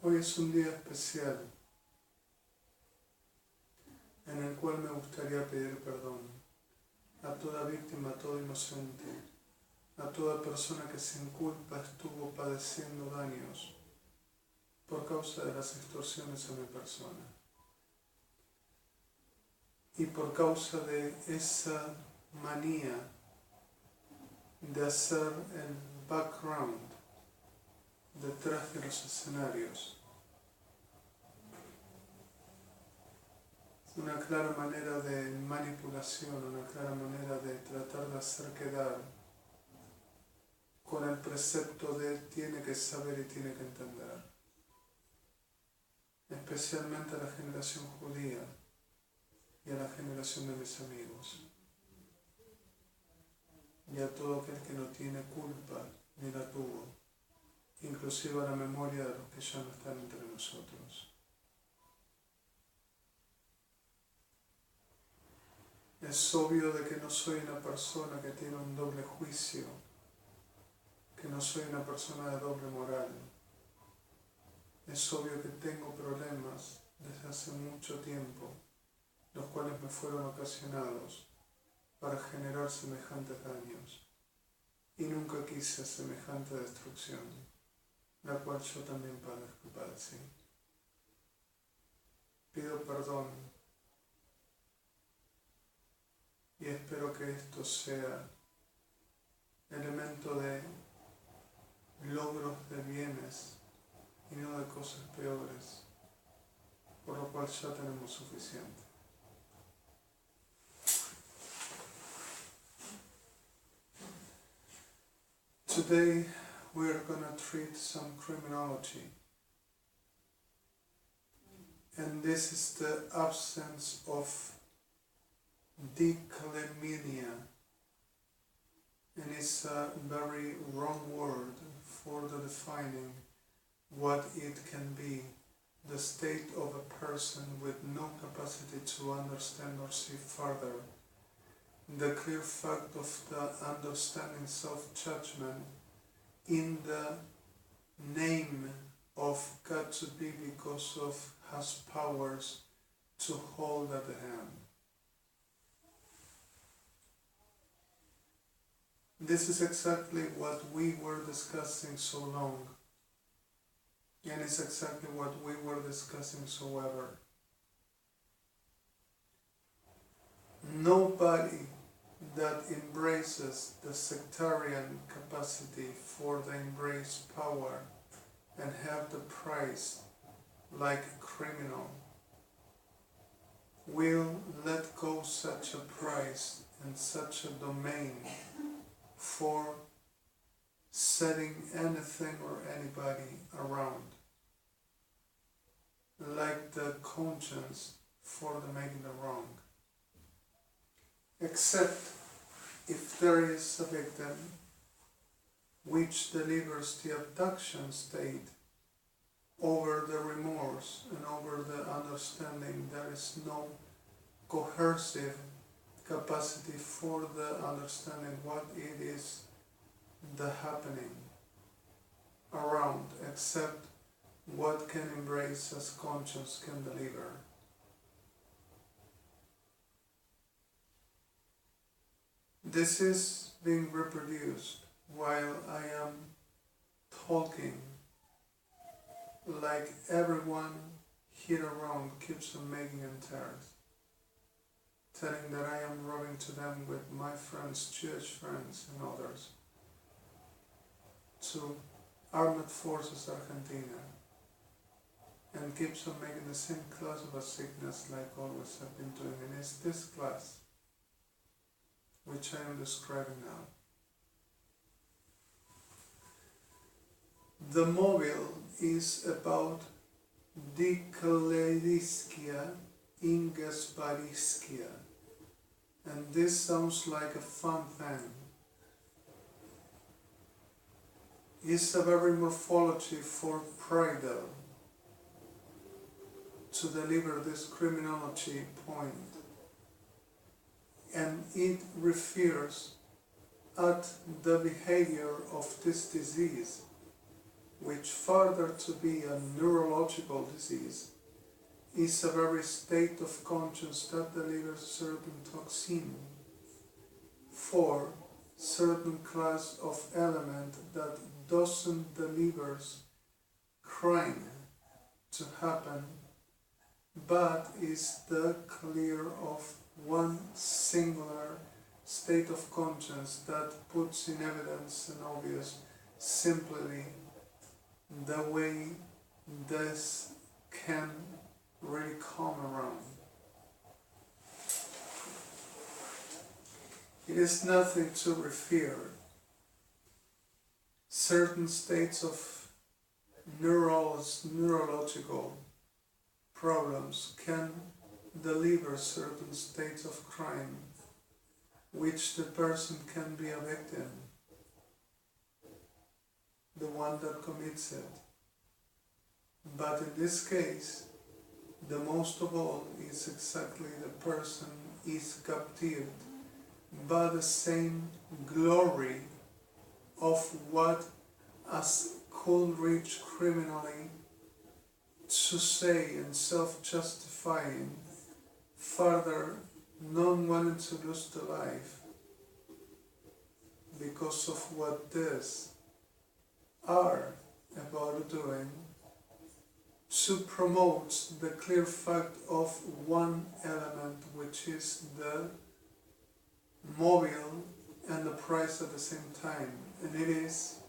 Hoy es un día especial en el cual me gustaría pedir perdón a toda víctima, a todo inocente, a toda persona que sin culpa estuvo padeciendo daños por causa de las extorsiones a mi persona y por causa de esa manía de hacer el background detrás de los escenarios. Una clara manera de manipulación, una clara manera de tratar de hacer quedar con el precepto de tiene que saber y tiene que entender. Especialmente a la generación judía y a la generación de mis amigos. Y a todo aquel que no tiene culpa ni la tuvo, inclusive a la memoria de los que ya no están entre nosotros. Es obvio de que no soy una persona que tiene un doble juicio, que no soy una persona de doble moral. Es obvio que tengo problemas desde hace mucho tiempo, los cuales me fueron ocasionados para generar semejantes daños. Y nunca quise semejante destrucción, la cual yo también padecí. Pido perdón y espero que esto sea elemento de logros de bienes y no de cosas peores, por lo cual ya tenemos suficiente. Today we are going to treat some criminology, and this is the absence of declemenia, and it's a very wrong word for the defining what it can be, the state of a person with no capacity to understand or see further, the clear fact of the understanding self-judgment in the name of God to be because of has powers to hold at the hand. This is exactly what we were discussing so long, and it's exactly what we were discussing so ever. Nobody that embraces the sectarian capacity for the embrace power and have the price like a criminal will let go such a price and such a domain for setting anything or anybody around, like the conscience for the making the wrong. Except if there is a victim which delivers the abduction state over the remorse and over the understanding, there is no coercive capacity for the understanding what it is the happening around, except what can embrace as conscience can deliver. This is being reproduced while I am talking, like everyone here around keeps on making and tears, telling that I am rubbing to them with my friends, Jewish friends and others, to Armed Forces Argentina, and keeps on making the same class of a sickness like always have been doing, and it's this class which I am describing now. The mobile is about Dikaleriskia Ingesbariskia, and this sounds like a fun thing. It's a very morphology for Pridel to deliver this criminology point, and it refers at the behavior of this disease which further to be a neurological disease, is a very state of conscience that delivers certain toxin for certain class of element that doesn't delivers crime to happen, but is the clear of one singular state of conscience that puts in evidence and obvious simply the way this can really come around. It is nothing to fear. Certain states of neurological problems can deliver certain states of crime which the person can be a victim, the one that commits it. But in this case, the most of all is exactly the person is captive by the same glory of what as could reach criminally to say and self-justifying, further not wanting to lose the life because of what this are about doing, to promote the clear fact of one element, which is the mobile and the price at the same time, and it is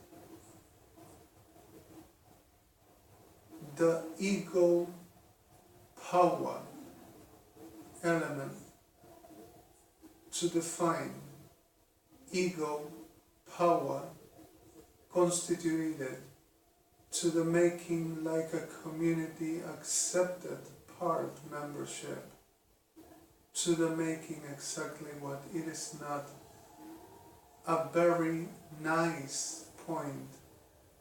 the ego power element, to define ego power constituted to the making like a community accepted part membership, to the making exactly what it is not a very nice point,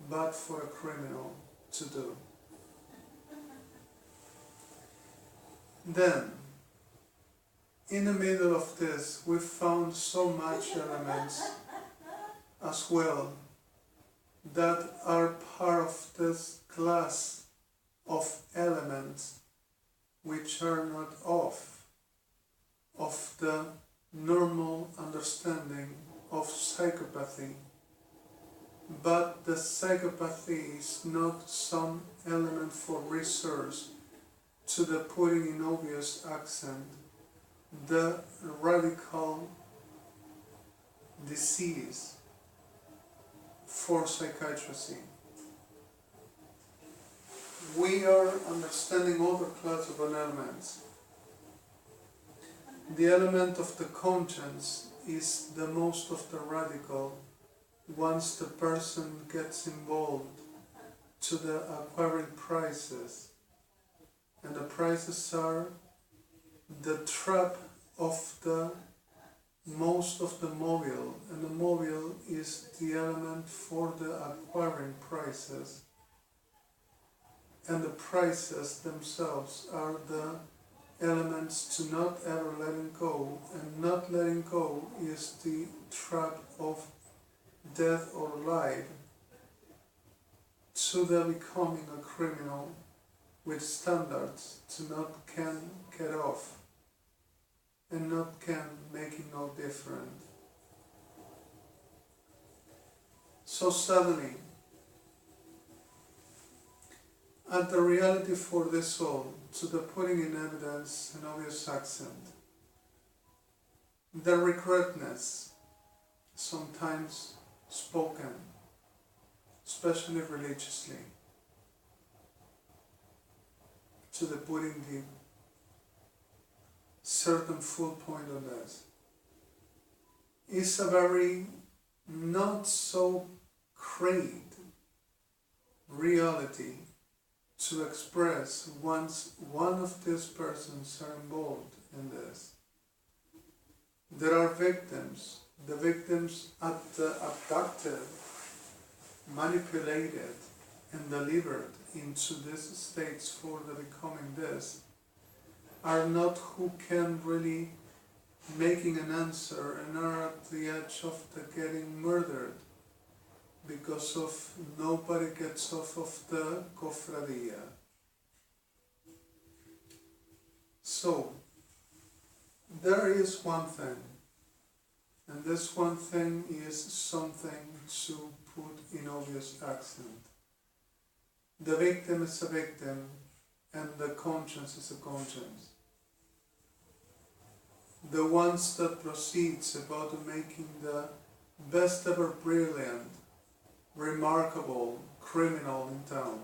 but for a criminal to do. Then, in the middle of this, we found so much elements as well that are part of this class of elements which are not of the normal understanding of psychopathy. But the psychopathy is not some element for research to the putting in obvious accent the radical disease for psychiatry. We are understanding other class of elements. The element of the conscience is the most of the radical once the person gets involved to the acquiring prices. And the prices are the trap of the most of the mobile, and the mobile is the element for the acquiring prices, and the prices themselves are the elements to not ever letting go, and not letting go is the trap of death or life to the becoming a criminal with standards to not can get off and not can making no different. So suddenly, at the reality for the soul, to the putting in evidence an obvious accent, the regretness, sometimes spoken, especially religiously, to the putting the certain full point on this, is a very not so great reality to express once one of these persons are involved in this. There are victims, the victims at the abducted, manipulated and delivered into these states for the becoming this, are not who can really making an answer and are at the edge of the getting murdered, because of nobody gets off of the cofradia. So, there is one thing, and this one thing is something to put in obvious accent. The victim is a victim, and the conscience is a conscience. The ones that proceeds about making the best ever brilliant, remarkable criminal in town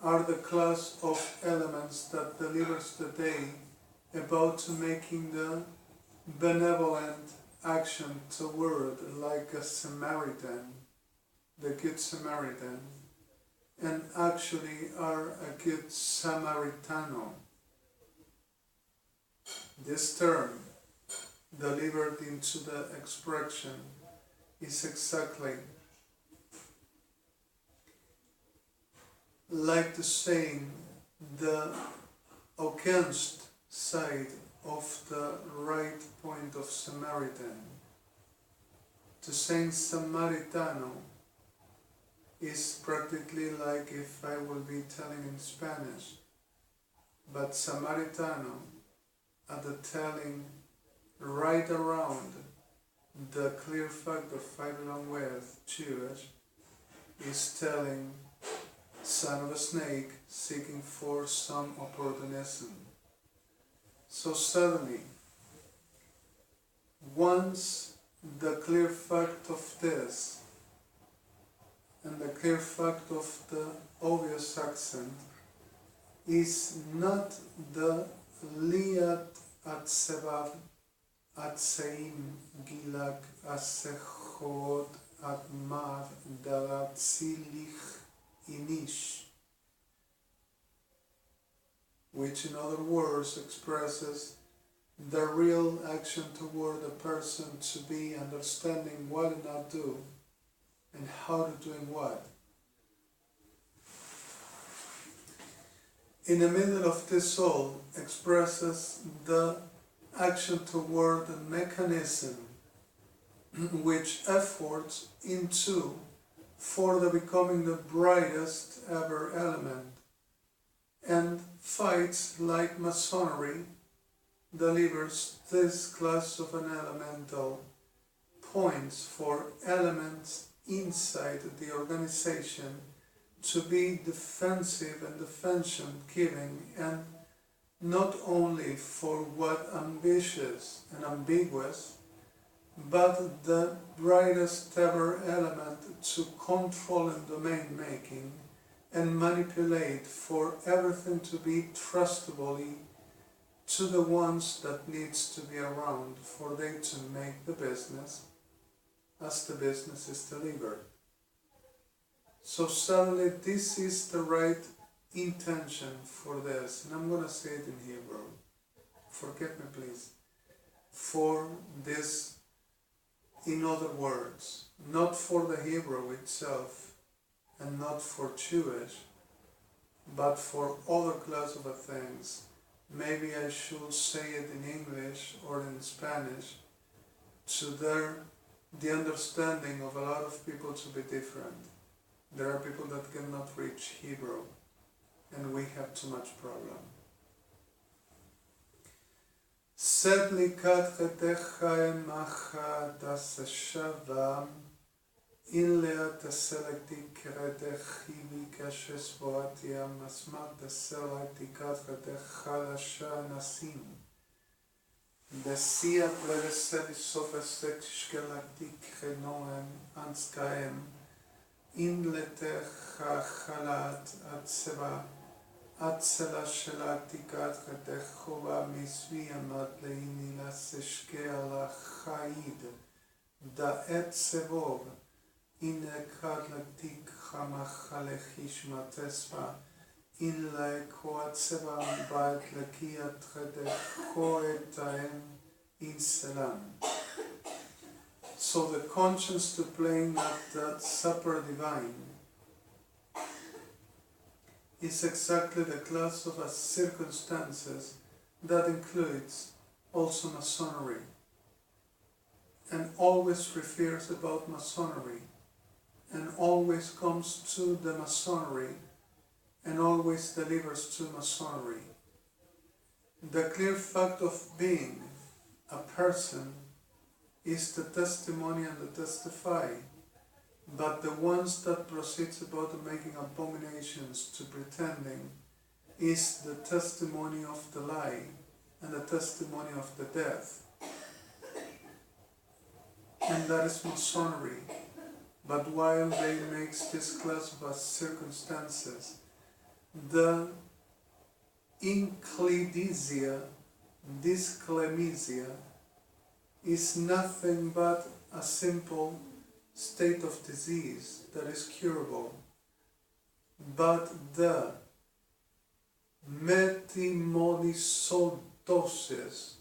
are the class of elements that delivers the day about making the benevolent action toward, like a Samaritan, the Good Samaritan, and actually are a good Samaritano. This term, delivered into the expression, is exactly like the saying, the against side of the right point of Samaritan. To saying Samaritano is practically like if I will be telling in Spanish, but Samaritano at the telling right around the clear fact of I belong with Jewish is telling son of a snake seeking for some opportunism. So suddenly, once the clear fact of this and the clear fact of the obvious accent is not the liat at sevav at seim gilak asechot at mav dalatzilich inish, which in other words expresses the real action toward a person to be understanding what and not do and how to doing what. In the middle of this all expresses the action toward the mechanism which efforts into for the becoming the brightest ever element, and fights like Masonry delivers this class of an elemental points for elements inside the organization to be defensive and defension giving, and not only for what ambitious and ambiguous, but the brightest ever element to control and domain making and manipulate for everything to be trustably to the ones that needs to be around for they to make the business as the business is delivered. So suddenly this is the right intention for this, and I'm going to say it in Hebrew, forgive me please, for this, in other words, not for the Hebrew itself and not for Jewish, but for other class of things. Maybe I should say it in English or in Spanish to the understanding of a lot of people to be different. There are people that cannot reach Hebrew, and we have too much problem. Sed likat chetecha emacha taseshavam in lea taselekti keretechi vikashes boatia masmat taselekti kat chetecha lasha nasim. Desia pleveseli sofesek shkelakti krenoem anskaem in letecha chalat atseva Atzela shelaktikat chetechova misvi amat leini laseshke ala chaid da et sevov in ekad laktik chamachalechish matesva in laekoatseva bat lakiat chetecho etaem in selam. So the conscience to playing at that supper divine is exactly the class of circumstances that includes also Masonry, and always refers about Masonry and always comes to the Masonry and always delivers to Masonry. The clear fact of being a person is the testimony and the testify, but the ones that proceeds about making abominations to pretending is the testimony of the lie and the testimony of the death. And that is Masonry. But while they make this class of circumstances, the inclidisia, dyschlemesia, is nothing but a simple state of disease that is curable. But the metimonisodosis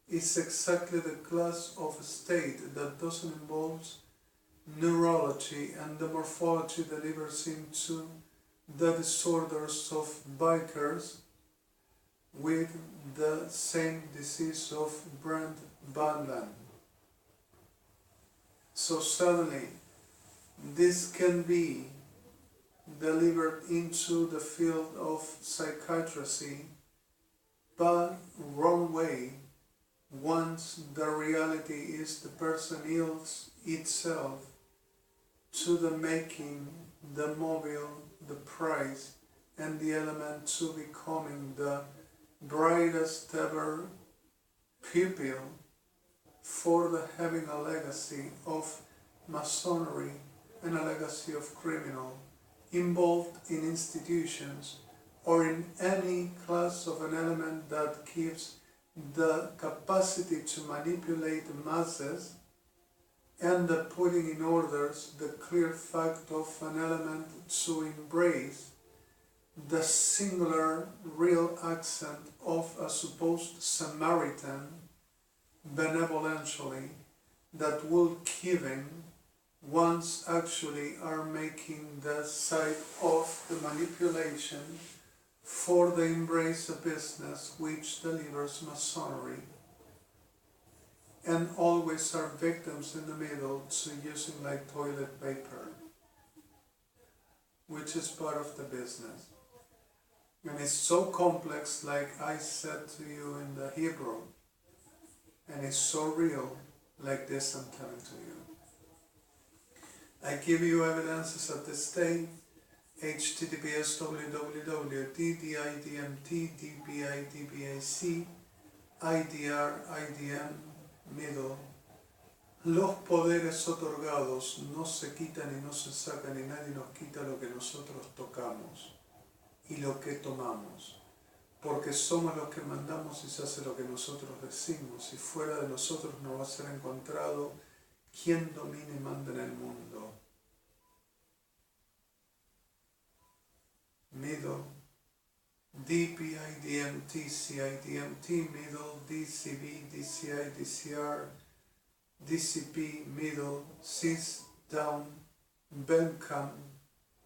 is exactly the class of state that doesn't involve neurology, and the morphology delivers into the disorders of bikers with the same disease of Blanc. So suddenly this can be delivered into the field of psychiatry, but wrong way. Once the reality is the person yields itself to the making, the mobile, the price, and the element to becoming the brightest ever pupil for the having a legacy of Masonry and a legacy of criminal involved in institutions or in any class of an element that gives the capacity to manipulate masses and the putting in orders the clear fact of an element to embrace the singular real accent of a supposed Samaritan benevolentially that will giving once actually are making the side of the manipulation for the embrace of business which delivers Masonry, and always are victims in the middle to using like toilet paper, which is part of the business. And it's so complex, like I said to you in the Hebrew, and it's so real, like this I'm telling to you. I give you evidences at this day, https www.ddimtdbidbac idr idm middle. Los poderes otorgados no se quitan y no se sacan, y nadie nos quita lo que nosotros tocamos y lo que tomamos, porque somos los que mandamos y se hace lo que nosotros decimos, y fuera de nosotros no va a ser encontrado quien domine y manda en el mundo. Middle, DPIDMT, CIDMT, middle, DCB, DCI, DCR, DCP, middle, CIS, down, BENCAM,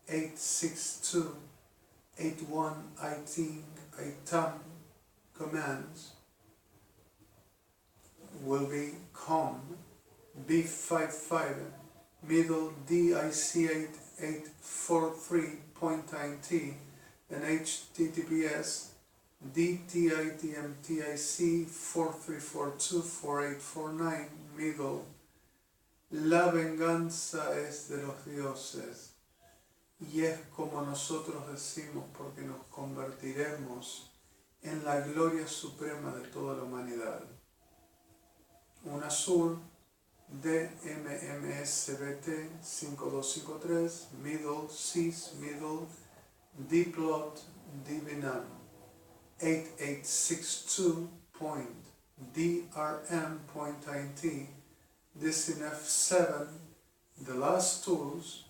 862, 81, ITAM, commands will be COM, B55, middle, DIC8843.9T, and HTTPS DTITMTIC 43424849, middle. La venganza es de los dioses, y es como nosotros decimos, porque nos convertiremos en la gloria suprema de toda la humanidad. Un azul DMMSBT 5253, middle, CIS, middle, D-plot, DINNEN 8862.DRM.IT. This in F7, the last tools,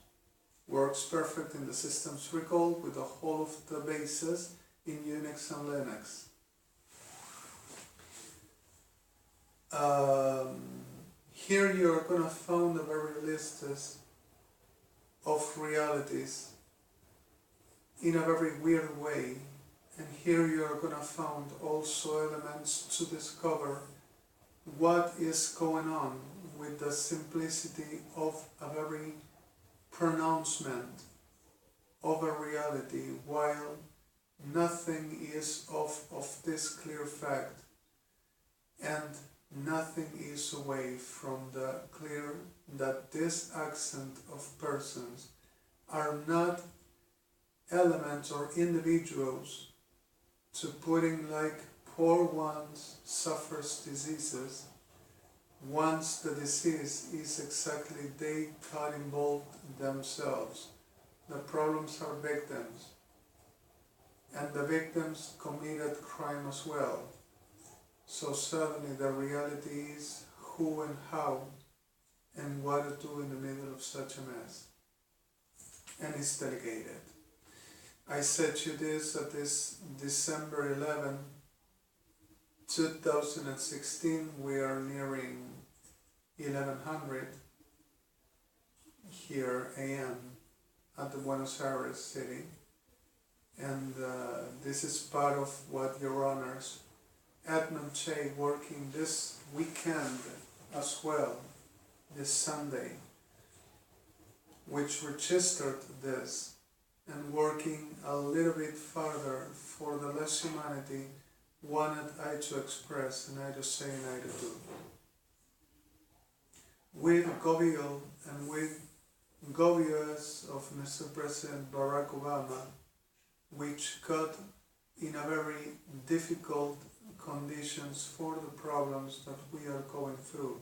works perfect in the systems recall with the whole of the bases in Unix and Linux. Here you're going to find a very list of realities in a very weird way, and here you're going to find also elements to discover what is going on with the simplicity of a very pronouncement of a reality, while nothing is of this clear fact, and nothing is away from the clear that this accent of persons are not elements or individuals to putting like poor ones suffers diseases, once the disease is exactly they got involved themselves. The problems are victims, and the victims committed crime as well. So suddenly the reality is who and how and what to do in the middle of such a mess. And it's delegated. I said you this at this December 11, 2016, we are nearing 1100 here AM at the Buenos Aires city, and this is part of what Your Honors Edmond Che working this weekend as well, this Sunday, which registered this, and working a little bit further for the less humanity wanted I to express and I to say and I to do. With GOVIL and with GOVIOS of Mr. President Barack Obama, which got in a very difficult conditions for the problems that we are going through,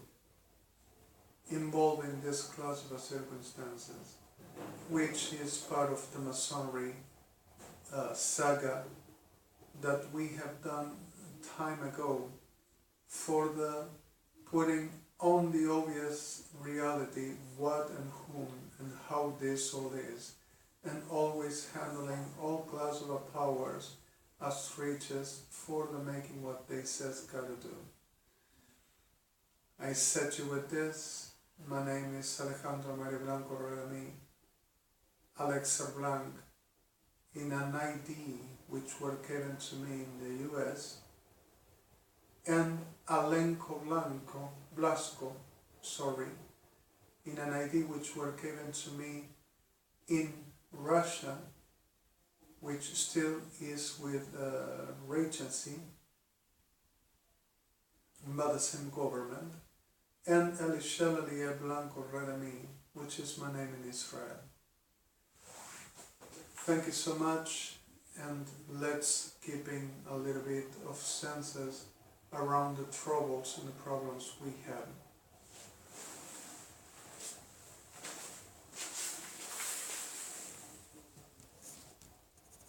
involving this class of circumstances, which is part of the Masonry saga that we have done time ago for the putting on the obvious reality what and whom and how this all is, and always handling all class of powers as riches for the making what they says gotta do. I set you with this. My name is Alejandro Blanco REDEMI, Alexa Blanc, in an ID which were given to me in the US, and Alenco Blasco, in an ID which were given to me in Russia, which still is with regency, by the same government, and Elishel Blanco REDEMI, which is my name in Israel. Thank you so much, and let's keeping a little bit of senses around the troubles and the problems we have.